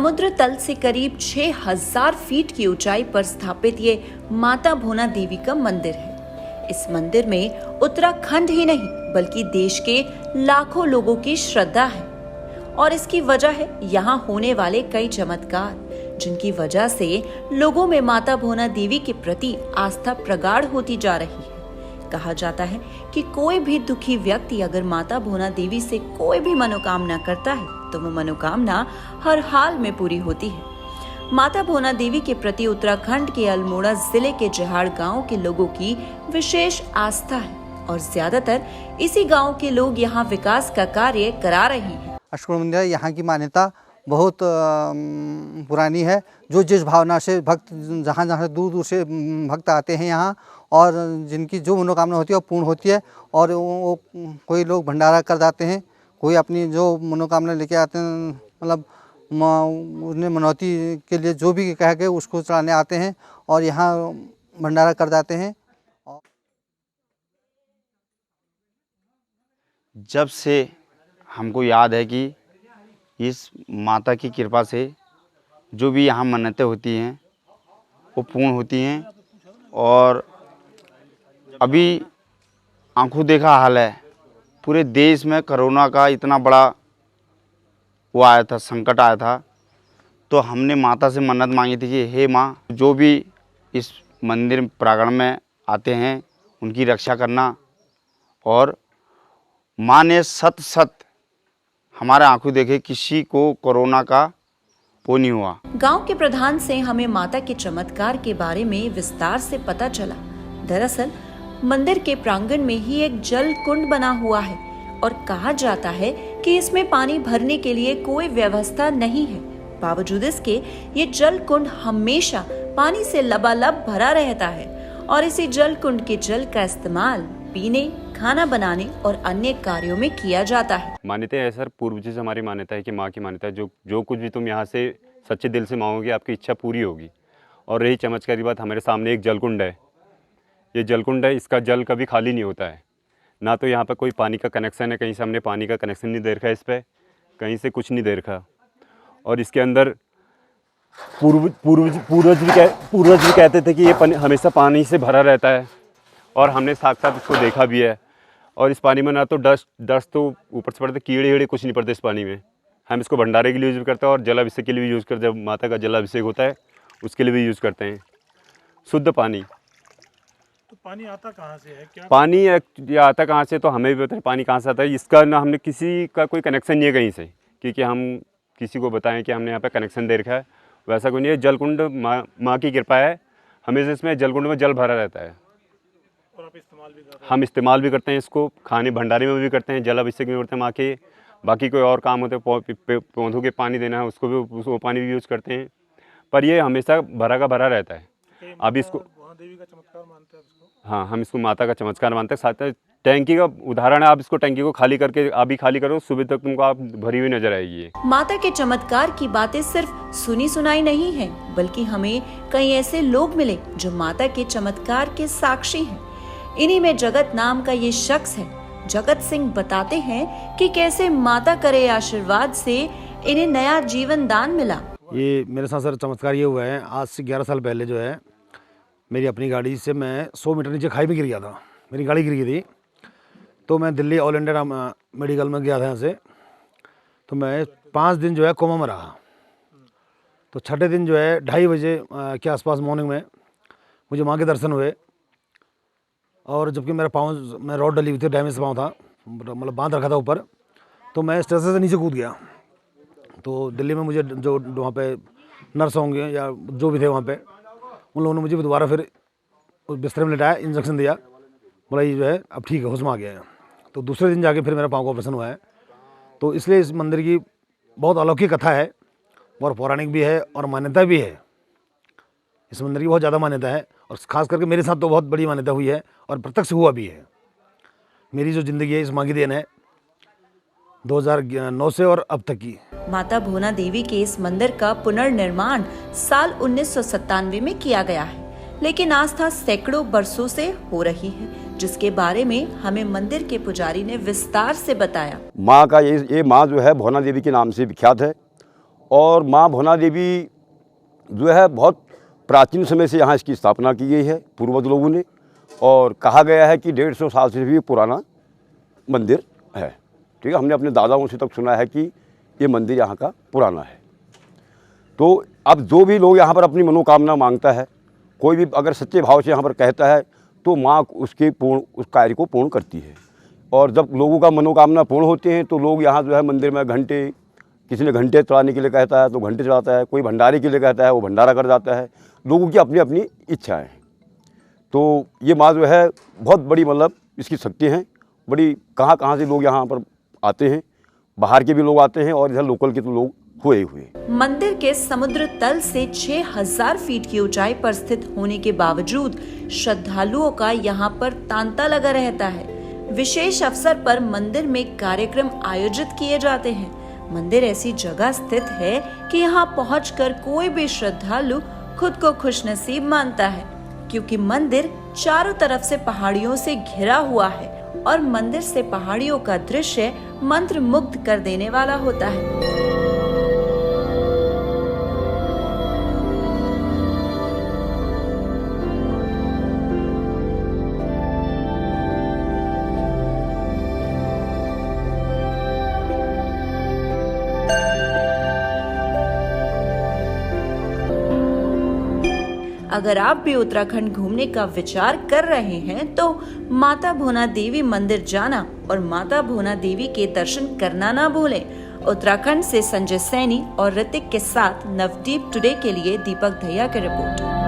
समुद्र तल से करीब 6000 फीट की ऊंचाई पर स्थापित ये माता भोना देवी का मंदिर है। इस मंदिर में उत्तराखंड ही नहीं बल्कि देश के लाखों लोगों की श्रद्धा है और इसकी वजह है यहाँ होने वाले कई चमत्कार, जिनकी वजह से लोगों में माता भोना देवी के प्रति आस्था प्रगाढ़ होती जा रही है। कहा जाता है कि कोई भी दुखी व्यक्ति अगर माता भोना देवी से कोई भी मनोकामना करता है तो वो मनोकामना हर हाल में पूरी होती है। माता भोना देवी के प्रति उत्तराखंड के अल्मोड़ा जिले के जहाड़ गांव के लोगों की विशेष आस्था है और ज्यादातर इसी गांव के लोग यहाँ विकास का कार्य करा रहे हैं। अष्टकोण मंदिर यहाँ की मान्यता बहुत पुरानी है। जो जिस भावना से भक्त जहाँ जहाँ दूर दूर से भक्त आते हैं यहाँ और जिनकी जो मनोकामना होती है वो पूर्ण होती है और वो कोई लोग भंडारा कर जाते हैं, कोई अपनी जो मनोकामना लेके आते हैं, मतलब उन्हें मनौती के लिए जो भी कह के उसको चढ़ाने आते हैं और यहाँ भंडारा कर जाते हैं। जब से हमको याद है कि इस माता की कृपा से जो भी यहाँ मन्नतें होती हैं वो पूर्ण होती हैं और अभी आंखों देखा हाल है। पूरे देश में कोरोना का इतना बड़ा वो आया था, संकट आया था, तो हमने माता से मन्नत मांगी थी कि हे माँ, जो भी इस मंदिर प्रांगण में आते हैं उनकी रक्षा करना। और माँ ने सत हमारे आंखों देखे किसी को कोरोना का वो नहीं हुआ। गांव के प्रधान से हमें माता के चमत्कार के बारे में विस्तार से पता चला। दरअसल मंदिर के प्रांगण में ही एक जल कुंड बना हुआ है और कहा जाता है कि इसमें पानी भरने के लिए कोई व्यवस्था नहीं है। बावजूद इसके ये जल कुंड हमेशा पानी से लबालब भरा रहता है और इसी जल कुंड के जल का इस्तेमाल पीने, खाना बनाने और अन्य कार्यों में किया जाता है। मान्यता है सर, पूर्वजों से हमारी मान्यता है कि माँ की मान्यता है, जो कुछ भी तुम यहाँ से सच्चे दिल से मांगोगे आपकी इच्छा पूरी होगी। और रही चमत्कार की बात, हमारे सामने एक जलकुंड है। ये जलकुंड है, इसका जल कभी खाली नहीं होता है। ना तो यहाँ पर कोई पानी का कनेक्शन है, कहीं से हमने पानी का कनेक्शन नहीं दे रखा है, इस पर कहीं से कुछ नहीं दे रखा। और इसके अंदर पूर्वज भी कहते थे कि ये हमेशा पानी से भरा रहता है और हमने साक्षात इसको देखा भी है। और इस पानी में ना तो डस्ट तो ऊपर से पड़ते, कीड़े कुछ नहीं पड़ते इस पानी में। हम इसको भंडारे के लिए यूज़ करते हैं और जलाभिषेक के लिए भी यूज़ करते हैं। जब माता का जलाभिषेक होता है उसके लिए भी यूज़ करते हैं। शुद्ध पानी। तो पानी आता कहाँ से है? क्या पानी ये आता कहाँ से तो हमें भी पता है पानी कहाँ से आता है। इसका ना हमने किसी का कोई कनेक्शन नहीं है कहीं से, क्योंकि हम किसी को बताएं कि हमने यहाँ पर कनेक्शन दे रखा है, वैसा कोई नहीं है। जलकुंड माँ की कृपा है, हमेशा इसमें जलकुंड में जल भरा रहता है और आप इस्तेमाल भी करते हैं? हम इस्तेमाल भी करते हैं इसको, खाने भंडारे में भी करते हैं, जलाभिषेक में करते हैं माँ के। बाकी कोई और काम होते हैं, पौधों के पानी देना है उसको भी, वो पानी भी यूज़ करते हैं। पर ये हमेशा भरा का भरा रहता है। अभी इसको देवी का चमत्कार मानते हैं इसको? हाँ, हम इसको माता का चमत्कार मानते हैं। साथ टैंकी का उदाहरण है, आप इसको टैंकी को खाली करके अभी खाली करो, सुबह तक तुमको आप भरी हुई नजर आएगी। माता के चमत्कार की बातें सिर्फ सुनी सुनाई नहीं है, बल्कि हमें कई ऐसे लोग मिले जो माता के चमत्कार के साक्षी हैं। इन्हीं में जगत नाम का ये शख्स है। जगत सिंह बताते हैं कि कैसे माता करे आशीर्वाद से इन्हें नया जीवन दान मिला। ये मेरे साथ सर चमत्कार ये हुआ है, आज से 11 साल पहले जो है मेरी अपनी गाड़ी से मैं 100 मीटर नीचे खाई में गिर गया था। मेरी गाड़ी गिर गई थी, तो मैं दिल्ली ऑल इंडिया मेडिकल में गया था यहाँ से। तो मैं 5 दिन जो है कोमा में रहा। तो छठे दिन जो है 2:30 बजे के आसपास मॉर्निंग में मुझे माँ के दर्शन हुए। और जबकि मेरा पाँव में रॉड डली हुई थी, डैमेज पाँव था, मतलब बांध रखा था ऊपर। तो मैं स्टेशन से नीचे कूद गया। तो दिल्ली में मुझे जो वहाँ पे नर्स होंगे या जो भी थे वहाँ पे, उन लोगों ने मुझे दोबारा फिर उस बिस्तर में लिटाया, इंजेक्शन दिया, बोला ये जो है अब ठीक है, होश में आ गया है। तो दूसरे दिन जाके फिर मेरा पाँव का ऑपरेशन हुआ है। तो इसलिए इस मंदिर की बहुत अलौकिक कथा है और पौराणिक भी है और मान्यता भी है। इस मंदिर की बहुत ज़्यादा मान्यता है और ख़ास करके मेरे साथ तो बहुत बड़ी मान्यता हुई है और प्रत्यक्ष हुआ भी है। मेरी जो ज़िंदगी है इस माँ की देन है, 2009 से और अब तक की। माता भोना देवी के इस मंदिर का पुनर्निर्माण साल 1997 में किया गया है, लेकिन आस्था सैकड़ों बरसों से हो रही है, जिसके बारे में हमें मंदिर के पुजारी ने विस्तार से बताया। माँ का ये माँ जो है भोना देवी के नाम से विख्यात है और माँ भुवना देवी जो है बहुत प्राचीन समय से यहाँ इसकी स्थापना की गई है पूर्वज लोगों ने, और कहा गया है कि 150 साल से भी पुराना मंदिर है। ठीक है, हमने अपने दादाओं से तक सुना है कि ये मंदिर यहाँ का पुराना है। तो अब जो भी लोग यहाँ पर अपनी मनोकामना मांगता है, कोई भी अगर सच्चे भाव से यहाँ पर कहता है तो माँ उस कार्य को पूर्ण करती है। और जब लोगों का मनोकामना पूर्ण होते हैं तो लोग यहाँ जो है मंदिर में घंटे, किसी ने घंटे चढ़ाने के लिए कहता है तो घंटे चढ़ाता है, कोई भंडारे के लिए कहता है वो भंडारा कर जाता है। लोगों की अपनी अपनी इच्छाएँ। तो ये माँ जो है बहुत बड़ी, मतलब इसकी शक्ति हैं बड़ी। कहाँ से लोग यहाँ पर आते हैं, बाहर के भी लोग आते हैं और इधर लोकल के तो लोग हुए हुए। मंदिर के समुद्र तल से 6000 फीट की ऊंचाई पर स्थित होने के बावजूद श्रद्धालुओं का यहाँ पर तांता लगा रहता है। विशेष अवसर पर मंदिर में कार्यक्रम आयोजित किए जाते हैं। मंदिर ऐसी जगह स्थित है कि यहाँ पहुंचकर कोई भी श्रद्धालु खुद को खुशनसीब मानता है, क्योंकि मंदिर चारों तरफ से पहाड़ियों से घिरा हुआ है और मंदिर से पहाड़ियों का दृश्य मंत्र मुग्ध कर देने वाला होता है। अगर आप भी उत्तराखंड घूमने का विचार कर रहे हैं तो माता भुवना देवी मंदिर जाना और माता भुवना देवी के दर्शन करना ना भूलें। उत्तराखंड से संजय सैनी और ऋतिक के साथ नवदीप टुडे के लिए दीपक दहिया की रिपोर्ट।